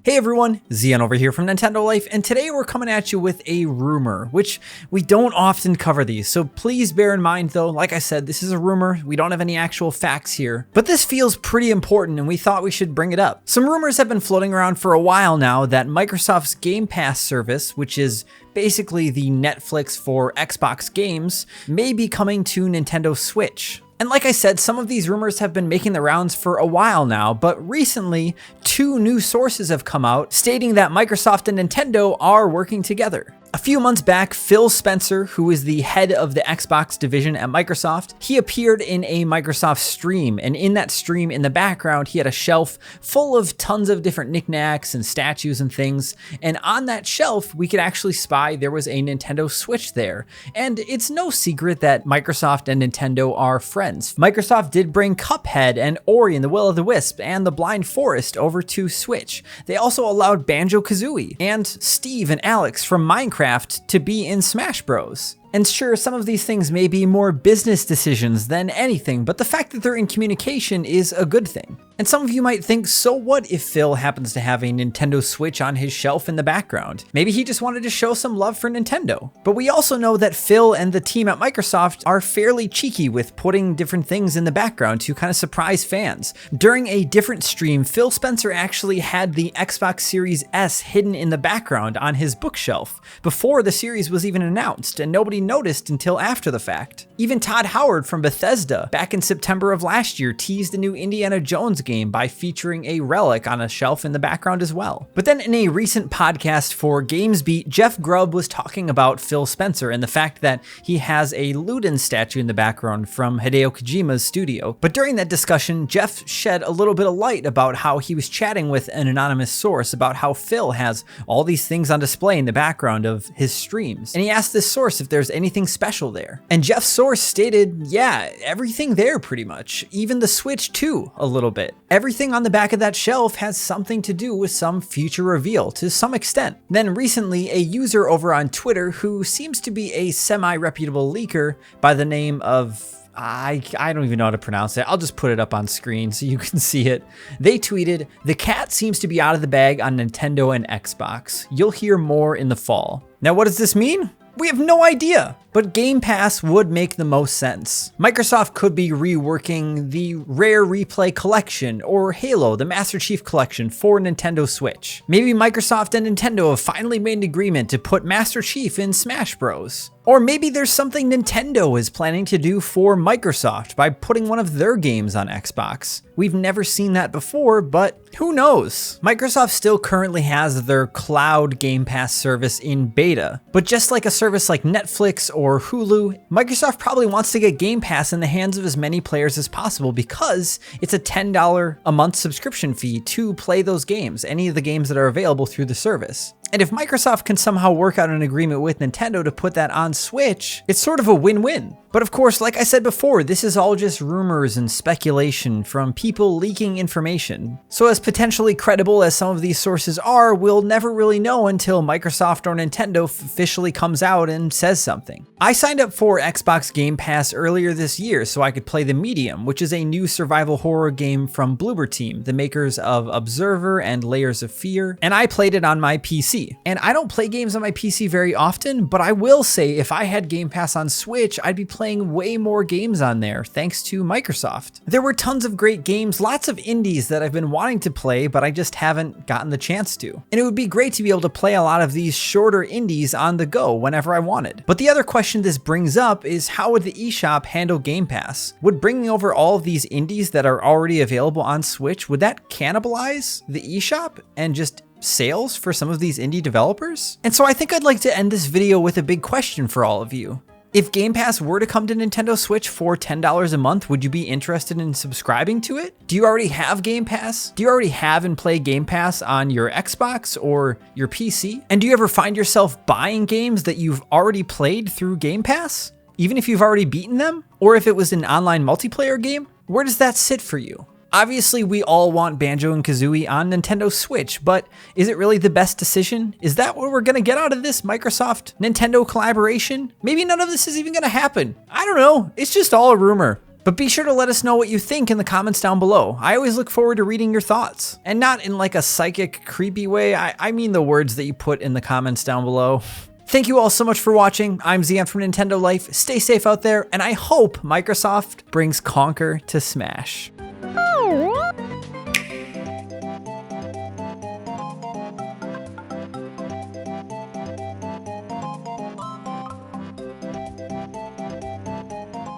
Hey everyone, Zion over here from Nintendo Life, and today we're coming at you with a rumor, which we don't often cover these, so please bear in mind though, like I said, this is a rumor, we don't have any actual facts here, but this feels pretty important and we thought we should bring it up. Some rumors have been floating around for a while now that Microsoft's Game Pass service, which is basically the Netflix for Xbox games, may be coming to Nintendo Switch. And like I said, some of these rumors have been making the rounds for a while now, but recently, two new sources have come out stating that Microsoft and Nintendo are working together. A few months back, Phil Spencer, who is the head of the Xbox division at Microsoft, he appeared in a Microsoft stream, and in that stream in the background, he had a shelf full of tons of different knickknacks and statues and things, and on that shelf, we could actually spy there was a Nintendo Switch there. And it's no secret that Microsoft and Nintendo are friends. Microsoft did bring Cuphead and Ori and the Will of the Wisp and the Blind Forest over to Switch. They also allowed Banjo-Kazooie and Steve and Alex from Minecraft to be in Smash Bros. And sure, some of these things may be more business decisions than anything, but the fact that they're in communication is a good thing. And some of you might think, so what if Phil happens to have a Nintendo Switch on his shelf in the background? Maybe he just wanted to show some love for Nintendo. But we also know that Phil and the team at Microsoft are fairly cheeky with putting different things in the background to kind of surprise fans. During a different stream, Phil Spencer actually had the Xbox Series S hidden in the background on his bookshelf before the series was even announced, and nobody noticed until after the fact. Even Todd Howard from Bethesda back in September of last year teased a new Indiana Jones game by featuring a relic on a shelf in the background as well. But then in a recent podcast for GamesBeat, Jeff Grubb was talking about Phil Spencer and the fact that he has a Luden statue in the background from Hideo Kojima's studio. But during that discussion, Jeff shed a little bit of light about how he was chatting with an anonymous source about how Phil has all these things on display in the background of his streams. And he asked this source if there's anything special there. And Jeff's source stated, yeah, everything there pretty much. Even the Switch too, a little bit. Everything on the back of that shelf has something to do with some future reveal to some extent. Then recently, a user over on Twitter who seems to be a semi-reputable leaker by the name of I don't even know how to pronounce it. I'll just put it up on screen so you can see it. They tweeted, "The cat seems to be out of the bag on Nintendo and Xbox. You'll hear more in the fall." Now, what does this mean? We have no idea, but Game Pass would make the most sense. Microsoft could be reworking the Rare Replay Collection or Halo, the Master Chief Collection for Nintendo Switch. Maybe Microsoft and Nintendo have finally made an agreement to put Master Chief in Smash Bros. Or maybe there's something Nintendo is planning to do for Microsoft by putting one of their games on Xbox. We've never seen that before, but who knows? Microsoft still currently has their cloud Game Pass service in beta, but just like a service like Netflix or Hulu, Microsoft probably wants to get Game Pass in the hands of as many players as possible because it's a $10 a month subscription fee to play those games, any of the games that are available through the service. And if Microsoft can somehow work out an agreement with Nintendo to put that on Switch, it's sort of a win-win. But of course, like I said before, this is all just rumors and speculation from people leaking information. So as potentially credible as some of these sources are, we'll never really know until Microsoft or Nintendo officially comes out and says something. I signed up for Xbox Game Pass earlier this year so I could play The Medium, which is a new survival horror game from Bloober Team, the makers of Observer and Layers of Fear, and I played it on my PC. And I don't play games on my PC very often, but I will say if I had Game Pass on Switch, I'd be playing way more games on there thanks to Microsoft. There were tons of great games, lots of indies that I've been wanting to play, but I just haven't gotten the chance to. And it would be great to be able to play a lot of these shorter indies on the go whenever I wanted. But the other question this brings up is how would the eShop handle Game Pass? Would bringing over all of these indies that are already available on Switch, would that cannibalize the eShop and just sales for some of these indie developers? And so I think I'd like to end this video with a big question for all of you. If Game Pass were to come to Nintendo Switch for $10 a month, would you be interested in subscribing to it? Do you already have Game Pass? Do you already have and play Game Pass on your Xbox or your PC? And do you ever find yourself buying games that you've already played through Game Pass, even if you've already beaten them? Or if it was an online multiplayer game? Where does that sit for you? Obviously, we all want Banjo and Kazooie on Nintendo Switch, but is it really the best decision? Is that what we're gonna get out of this Microsoft-Nintendo collaboration? Maybe none of this is even gonna happen. I don't know. It's just all a rumor. But be sure to let us know what you think in the comments down below. I always look forward to reading your thoughts. And not in like a psychic, creepy way. I mean the words that you put in the comments down below. Thank you all so much for watching. I'm Zion from Nintendo Life. Stay safe out there, and I hope Microsoft brings Conker to Smash.